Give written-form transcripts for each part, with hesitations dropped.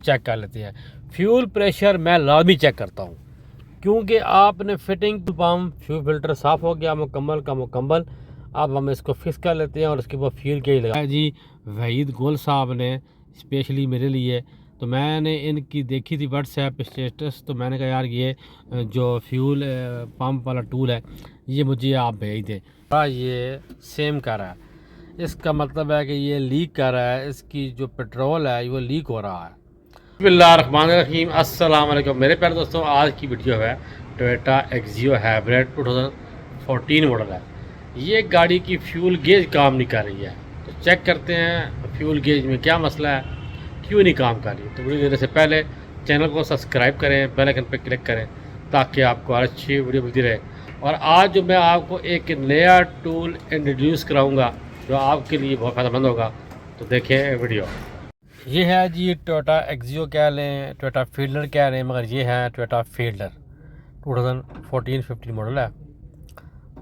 Check कर लेते हैं। फ्यूल प्रेशर मैं लाजमी चेक करता हूँ, क्योंकि आपने फिटिंग पम्प फ्यूल फिल्टर साफ़ हो गया मुकम्मल का मुकम्मल। अब हम इसको फिक्स कर लेते हैं और उसके बाद फ्यूल गेज लगा जी। वहीद गुल साहब ने स्पेशली मेरे लिए, तो मैंने इनकी देखी थी व्हाट्सएप स्टेटस, तो मैंने कहा यार ये जो फ्यूल पम्प वाला टूल है ये मुझे आप भेज दें। ये सेम कर रहा है, इसका मतलब है कि ये लीक कर रहा है, इसकी जो पेट्रोल है वो लीक हो रहा है। बिस्मिल्लाहिर्रहमानिर्रहीम, अस्सलाम वालेकुम मेरे प्यारे दोस्तों। आज की वीडियो है टोयोटा एक्सियो हाइब्रिड 2014 मॉडल है। ये गाड़ी की फ्यूल गेज काम नहीं कर रही है, तो चेक करते हैं फ्यूल गेज में क्या मसला है, क्यों नहीं काम कर रही। तो वीडियो देने से पहले चैनल को सब्सक्राइब करें, बेल आइकन पर क्लिक करें ताकि आपको हर अच्छी वीडियो मिलती रहे। और आज जो मैं आपको एक नया टूल इंट्रोड्यूस कराऊँगा जो आपके लिए बहुत फ़ायदेमंद होगा, तो देखें वीडियो। ये है जी टोयोटा एक्सियो कह लें, टोयोटा फील्डर कह लें, मगर ये है टोयोटा फील्डर 2014-15 मॉडल है।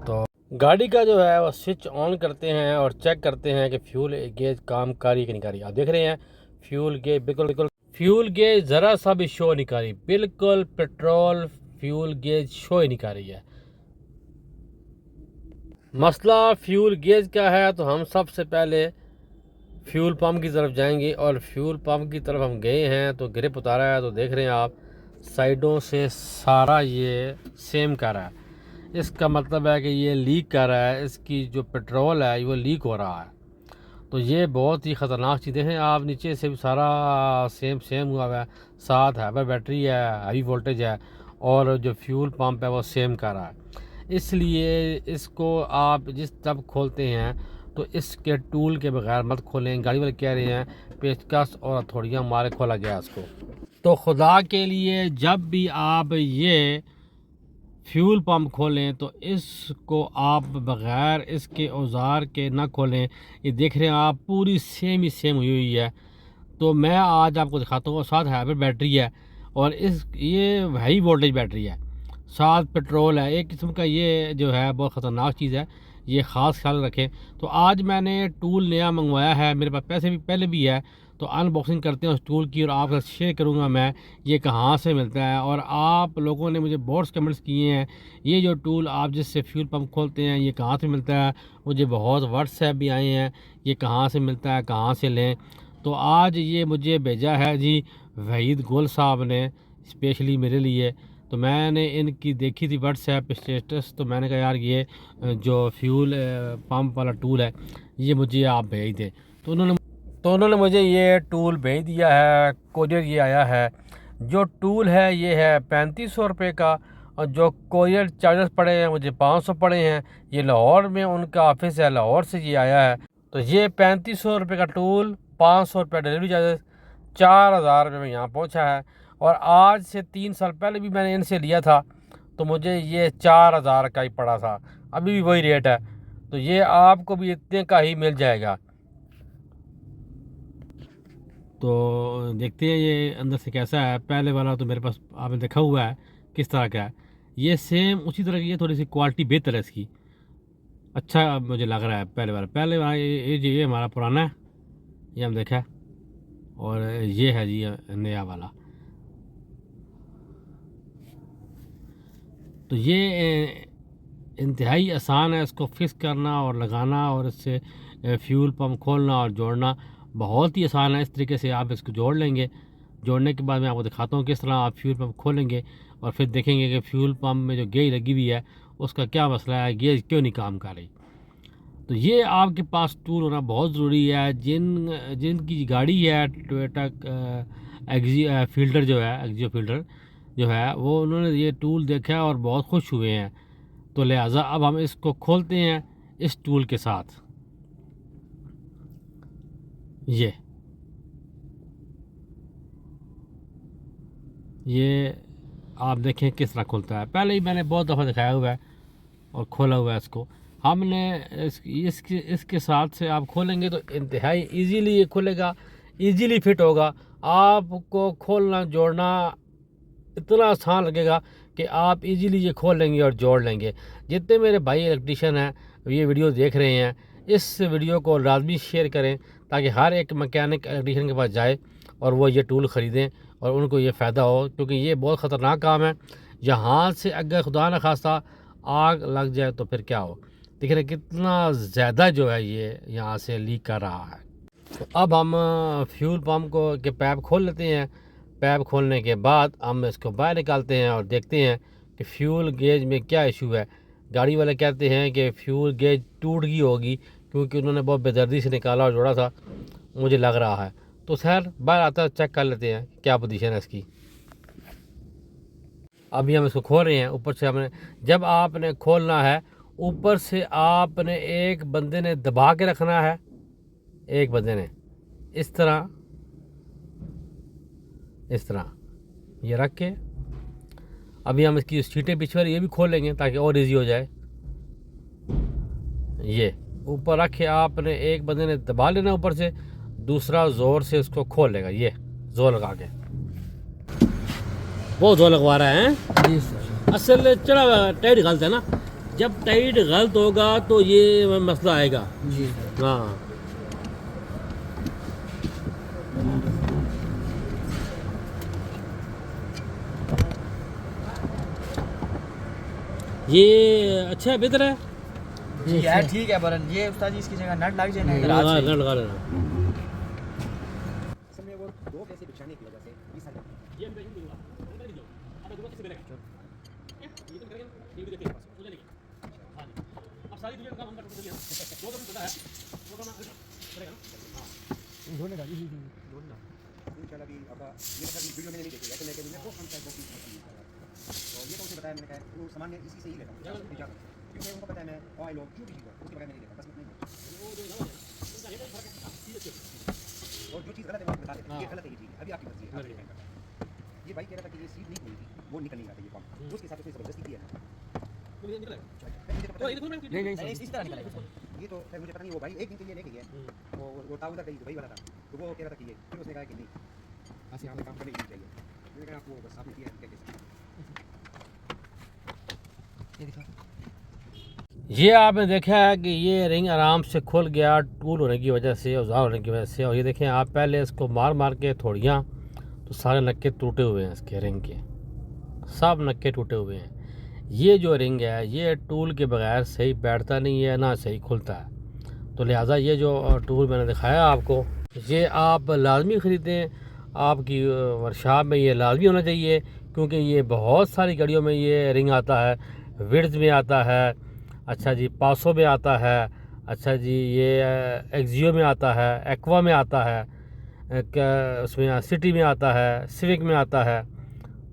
तो गाड़ी का जो है वो स्विच ऑन करते हैं और चेक करते हैं कि फ्यूल गेज काम कर रही कि नहीं कर रही। आप देख रहे हैं फ्यूल गेज बिल्कुल फ्यूल गेज ज़रा सा भी शो नहीं कर रही, बिल्कुल पेट्रोल फ्यूल गेज शो ही नहीं कर रही है। मसला फ्यूल गेज का है, तो हम सबसे पहले फ्यूल पंप की तरफ जाएंगे और फ्यूल पंप की तरफ हम गए हैं तो ग्रिप उतारा है, तो देख रहे हैं आप साइडों से सारा ये सेम कर रहा है। इसका मतलब है कि ये लीक कर रहा है, इसकी जो पेट्रोल है वो लीक हो रहा है। तो ये बहुत ही ख़तरनाक चीज़ें हैं। आप नीचे से भी सारा सेम हुआ है, साथ हैवी बैटरी है, हाई वोल्टेज है, और जो फ्यूल पंप है वो सेम कर रहा है। इसलिए इसको आप जिस तब खोलते हैं तो इसके टूल के बगैर मत खोलें। गाड़ी वाले कह रहे हैं पेचकस और हथौड़ियाँ मारे खोला गया इसको। तो खुदा के लिए जब भी आप ये फ्यूल पंप खोलें तो इसको आप बग़ैर इसके औज़ार के ना खोलें। ये देख रहे हैं आप पूरी सेम हुई है। तो मैं आज आपको दिखाता हूँ, साथ हाइब्रिड बैटरी है और ये हाई वोल्टेज बैटरी है, साथ पेट्रोल है। एक किस्म का ये जो है बहुत ख़तरनाक चीज़ है, ये ख़ास ख्याल रखें। तो आज मैंने टूल नया मंगवाया है, मेरे पास पैसे भी पहले भी है, तो अनबॉक्सिंग करते हैं उस टूल की और आपके साथ शेयर करूंगा मैं ये कहाँ से मिलता है। और आप लोगों ने मुझे बहुत कमेंट्स किए हैं ये जो टूल आप जिससे फ्यूल पंप खोलते हैं ये कहाँ से मिलता है। मुझे बहुत व्हाट्सएप भी आए हैं ये कहाँ से मिलता है, कहाँ से लें। तो आज ये मुझे भेजा है जी वहीद गुल साहब ने स्पेशली मेरे लिए। तो मैंने इनकी देखी थी व्हाट्सएप स्टेटस, तो मैंने कहा यार ये जो फ्यूल पंप वाला टूल है ये मुझे आप भेज दें। तो उन्होंने मुझे ये टूल भेज दिया है, कोरियर ये आया है। जो टूल है ये है 3500 रुपये का, और जो कोरियर चार्जेस पड़े हैं मुझे 500 पड़े हैं। ये लाहौर में उनका ऑफिस है, लाहौर से ये आया है। तो ये 3500 रुपये का टूल, 500 रुपये डिलीवरी चार्जेस, 4000 रुपये में यहाँ पहुँचा है। और आज से 3 साल पहले भी मैंने इनसे लिया था तो मुझे ये 4000 का ही पड़ा था, अभी भी वही रेट है। तो ये आपको भी इतने का ही मिल जाएगा। तो देखते हैं ये अंदर से कैसा है। पहले वाला तो मेरे पास आपने देखा हुआ है किस तरह का है, ये सेम उसी तरह की है, थोड़ी सी क्वालिटी बेहतर है इसकी, अच्छा मुझे लग रहा है। पहले वाला ये हमारा पुराना है, ये हम देखा है, और ये है जी नया वाला। तो ये इंतहाई आसान है इसको फिक्स करना और लगाना, और इससे फ्यूल पंप खोलना और जोड़ना बहुत ही आसान है। इस तरीके से आप इसको जोड़ लेंगे। जोड़ने के बाद मैं आपको दिखाता हूँ किस तरह आप फ्यूल पंप खोलेंगे और फिर देखेंगे कि फ्यूल पंप में जो गेज लगी हुई है उसका क्या मसला है, गेज क्यों नहीं काम कर रही। तो ये आपके पास टूल होना बहुत ज़रूरी है। जिनकी गाड़ी है टोयोटा फील्डर जो है, एक्सियो फील्डर जो है, वो उन्होंने ये टूल देखा है और बहुत खुश हुए हैं। तो लिहाजा अब हम इसको खोलते हैं इस टूल के साथ। ये आप देखें किस तरह खुलता है। पहले ही मैंने बहुत दफ़ा दिखाया हुआ है और खोला हुआ है इसको। हमने इसके साथ से आप खोलेंगे तो इंतहाई इजीली ये खुलेगा, इजीली फिट होगा। आपको खोलना जोड़ना इतना आसान लगेगा कि आप इजीली ये खोल लेंगे और जोड़ लेंगे। जितने मेरे भाई इलेक्ट्रीशियन हैं ये वीडियो देख रहे हैं, इस वीडियो को लाजमी शेयर करें ताकि हर एक मैकेनिक इलेक्ट्रीशियन के पास जाए और वो ये टूल ख़रीदें और उनको ये फ़ायदा हो, क्योंकि ये बहुत ख़तरनाक काम है। यहाँ से अगर खुदा न खास्ता आग लग जाए तो फिर क्या हो। देख रहे कितना ज़्यादा जो है ये यहाँ से लीक कर रहा है। तो अब हम फ्यूल पम्प को के पैप खोल लेते हैं। पैप खोलने के बाद हम इसको बाहर निकालते हैं और देखते हैं कि फ्यूल गेज में क्या इशू है। गाड़ी वाले कहते हैं कि फ्यूल गेज टूट गई होगी, क्योंकि उन्होंने बहुत बेदर्दी से निकाला और जोड़ा था, मुझे लग रहा है। तो खैर बाहर आता है, चेक कर लेते हैं क्या पोजीशन है इसकी। अभी हम इसको खोल रहे हैं। ऊपर से हमने, जब आपने खोलना है ऊपर से आपने एक बंदे ने दबा के रखना है, एक बंदे ने इस तरह ये रख के, अभी हम इसकी सीटें पीछे वाली ये भी खोल लेंगे ताकि और इजी हो जाए। ये ऊपर रख के आपने एक बंदे ने दबा लेना ऊपर से, दूसरा ज़ोर से इसको खोल लेगा। ये ज़ोर लगा के, बहुत ज़ोर लगवा रहा है जी सर। असल चढ़ा हुआ टाइट गलत है ना, जब टाइट गलत होगा तो ये मसला आएगा। जी सर। हाँ ये अच्छा है, बेहतर है। जी यार ठीक है बरन, ये उस्ताद जी इसकी जगह नट लग जाए ना इधर लगा हाथ से। लगा लेना। असल में वो दो पैसे बिछाने की वजह से ये सारे इंशाल्लाह भी आपका ये मतलब वीडियो मैंने नहीं देखी, ऐसे लेके मैं बहुत कम टाइप की तो ये तो उसे बताया, मैंने कहा वो सामान मैं इसी से ही लेता हूँ क्योंकि उनको पता है मैं ऑयल और जो भी चीज़ हो उसके बगैर मैं नहीं लेता, बस इतना ही। और जो चीज़ गलत है वो बता देते हैं, ये गलत है, ये चीज़ अभी आपकी मर्जी है, आप डिपेंड करता है। ये भाई कह रहा था कि ये सीट नहीं खुली थी, वो निकल नहीं रहा था ये पंप, उसके साथ उसने ज़बरदस्ती की है। मुझे तो पता नहीं, नहीं इस तरह निकलेगा। ये तो खैर मुझे पता नहीं, वो भाई एक दिन के लिए लेके गया वो ताऊ का कहीं दुबई वाला था, तो वो कह रहा था कि ये, फिर उसने कहा कि नहीं ऐसे हमें काम करने ही नहीं चाहिए। मैंने कहा आपको बस आपने किया है, क्या कैसे ये दिखा। ये आपने देखा है कि ये रिंग आराम से खुल गया टूल होने की वजह से, औजार होने की वजह से। और ये देखें आप, पहले इसको मार मार के थोड़ियाँ, तो सारे नक्के टूटे हुए हैं इसके रिंग के, सब नक्के टूटे हुए हैं। ये जो रिंग है ये टूल के बगैर सही बैठता नहीं है, ना सही खुलता है। तो लिहाजा ये जो टूल मैंने दिखाया आपको, ये आप लाजमी ख़रीदें। आपकी वर्कशॉप में ये लाजमी होना चाहिए, क्योंकि ये बहुत सारी गाड़ियों में ये रिंग आता है। विड्थ में आता है, अच्छा जी, पासो में आता है, अच्छा जी ये एक्जियो में आता है, एक्वा में आता है, उसमें सिटी में आता है, सिविक में आता है।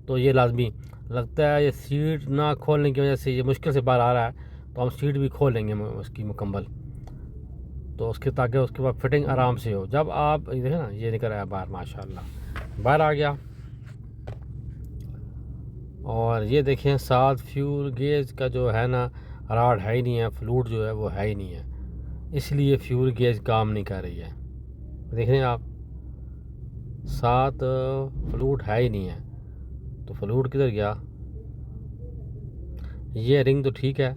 तो ये लाजमी लगता है। ये सीट ना खोलने की वजह से ये मुश्किल से बाहर आ रहा है, तो हम सीट भी खोल लेंगे उसकी मुकम्मल, तो उसके ताकि उसके बाद फिटिंग आराम से हो। जब आप ये देखें ना, ये निकल आया बाहर, माशाल्लाह बाहर आ गया। और ये देखें साथ फ्यूल गेज का जो है ना राड है ही नहीं है, फ्लूट जो है वो है ही नहीं है, इसलिए फ्यूल गेज काम नहीं कर रही है। देख रहे हैं आप, साथ फ्लूट है ही नहीं है, तो फ्लूट किधर गया। ये रिंग तो ठीक है,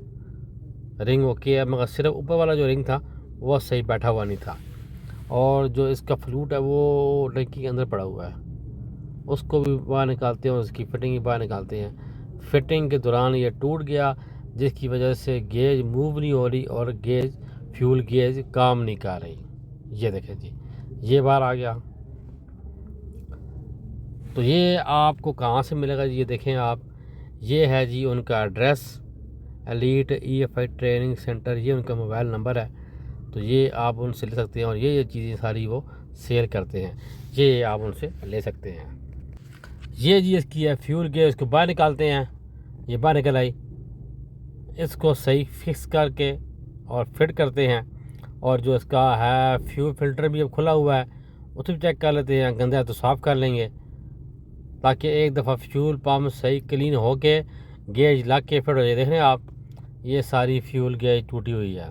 रिंग ओके है, मगर सिर्फ ऊपर वाला जो रिंग था वो सही बैठा हुआ नहीं था, और जो इसका फ्लूट है वो टंकी के अंदर पड़ा हुआ है, उसको भी बाहर निकालते हैं और उसकी फिटिंग भी बाहर निकालते हैं। फिटिंग के दौरान ये टूट गया, जिसकी वजह से गेज मूव नहीं हो रही और गेज फ्यूल गेज काम नहीं कर रही। ये देखें जी, ये बाहर आ गया। तो ये आपको कहाँ से मिलेगा जी, ये देखें आप, ये है जी उनका address, elite EFI training centre, ये उनका मोबाइल नंबर है। तो ये आप उनसे ले सकते हैं, और ये चीज़ें सारी वो सेल करते हैं, ये आप उनसे ले सकते हैं। ये जी इसकी है फ्यूल गेज, इसको बाहर निकालते हैं, ये बाहर निकल आई, इसको सही फिक्स करके और फिट करते हैं। और जो इसका है फ्यूल फिल्टर भी अब खुला हुआ है, उसे भी चेक कर लेते हैं, गंदा है तो साफ़ कर लेंगे, ताकि एक दफ़ा फ्यूल पम्प सही क्लीन हो के गेज लग के फिट हो जाए। देख रहे हैं आप, ये सारी फ्यूल गेज टूटी हुई है।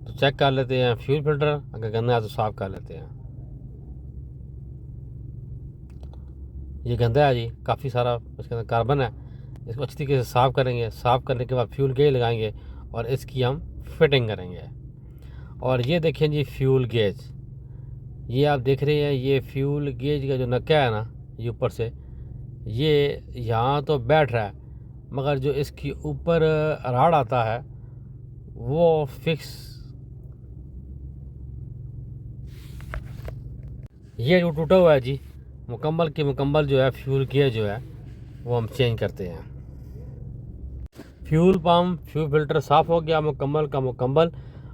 तो चेक कर लेते हैं फ्यूल फिल्टर, अगर गंदा है तो साफ़ कर लेते हैं। ये गंदा है जी, काफ़ी सारा इसके अंदर कार्बन है, इसको अच्छी तरीके से साफ़ करेंगे। साफ़ करने के बाद फ्यूल गेज लगाएंगे और इसकी हम फिटिंग करेंगे। और ये देखें जी फ्यूल गेज, ये आप देख रहे हैं, ये फ्यूल गेज का जो नक्का है ना, ये ऊपर से ये यहाँ तो बैठ रहा है, मगर जो इसकी ऊपर राड आता है वो फिक्स, ये जो टूटा हुआ है जी, मुकम्मल के मुकम्मल जो है फ्यूल गेज जो है वो हम चेंज करते हैं। फ्यूल पम्प फ्यूल फिल्टर साफ़ हो गया मुकम्मल का मुकम्मल।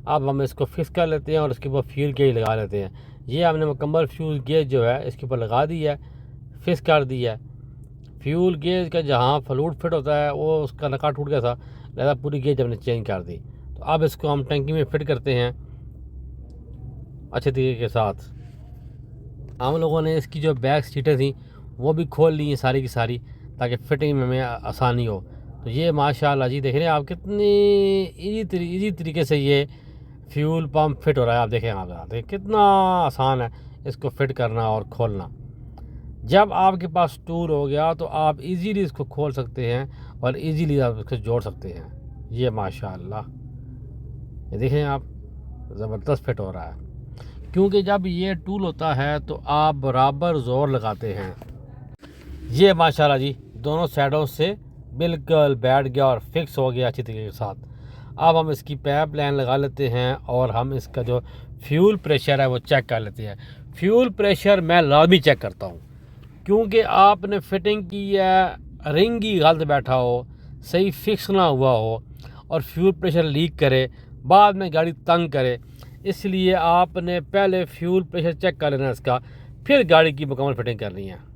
अब हम इसको फिक्स कर लेते हैं और उसके ऊपर फ्यूल गेज लगा लेते हैं। ये हमने मुकम्मल फ्यूल गेज जो है इसके ऊपर लगा दी है, फिक्स कर दी है। फ्यूल गेज का जहाँ फ्लूइड फिट होता है वो उसका नका टूट गया था, लिहाजा पूरी गेज हमने चेंज कर दी। तो अब इसको हम टंकी में फिट करते हैं अच्छे तरीके के साथ। हम लोगों ने इसकी जो बैक सीटें थी वो भी खोल ली हैं सारी की सारी, ताकि फिटिंग में हमें आसानी हो। तो ये माशाल्लाह जी देख रहे हैं आप कितनी इजी तरीके से ये फ्यूल पम्प फिट हो रहा है। आप देखें, आप देखें कितना आसान है इसको फिट करना और खोलना। जब आपके पास टूल हो गया तो आप इजीली इसको खोल सकते हैं और इजीली आप इसको जोड़ सकते हैं। ये माशाल्लाह ये देखें आप, ज़बरदस्त फिट हो रहा है, क्योंकि जब ये टूल होता है तो आप बराबर ज़ोर लगाते हैं। ये माशाल्लाह जी दोनों साइडों से बिल्कुल बैठ गया और फिक्स हो गया अच्छी तरीके के साथ। अब हम इसकी पाइप लाइन लगा लेते हैं और हम इसका जो फ्यूल प्रेशर है वो चेक कर लेते हैं। फ्यूल प्रेशर मैं लाजमी चेक करता हूँ, क्योंकि आपने फिटिंग की है, रिंग ही गलत बैठा हो, सही फिक्स ना हुआ हो और फ्यूल प्रेशर लीक करे, बाद में गाड़ी तंग करे, इसलिए आपने पहले फ्यूल प्रेशर चेक कर लेना इसका, फिर गाड़ी की मुकम्मल फिटिंग करनी है।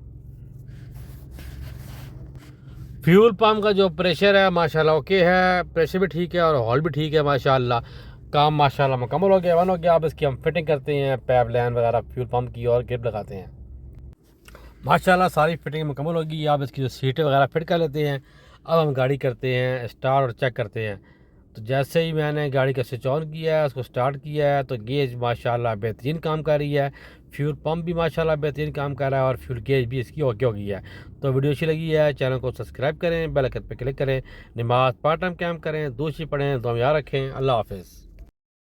फ्यूल पम्प का जो प्रेशर है माशाल्लाह ओके है, प्रेशर भी ठीक है और हॉल भी ठीक है माशाल्लाह। काम माशाल्लाह मुकम्मल हो गया, वन हो गया। अब इसकी हम फिटिंग करते हैं, पाइप लाइन वगैरह फ्यूल पम्प की और ग्रिप लगाते हैं। माशाल्लाह सारी फिटिंग मुकम्मल होगी। आप इसकी जो सीटें वगैरह फिट कर लेते हैं। अब हम गाड़ी करते हैं स्टार्ट और चेक करते हैं। तो जैसे ही मैंने गाड़ी का स्विच ऑन किया है, उसको स्टार्ट किया है, तो गेज माशाल्लाह बेहतरीन काम कर रही है, फ्यूल पंप भी माशाल्लाह बेहतरीन काम कर रहा है और फ्यूल गेज भी इसकी ओके हो गई है। तो वीडियो अच्छी लगी है, चैनल को सब्सक्राइब करें, बेल आइकन पर क्लिक करें, नमाज पार्ट टाइम कैम करें, दूसरी पढ़ें, दुआ में याद रखें। अल्लाह हाफिज़।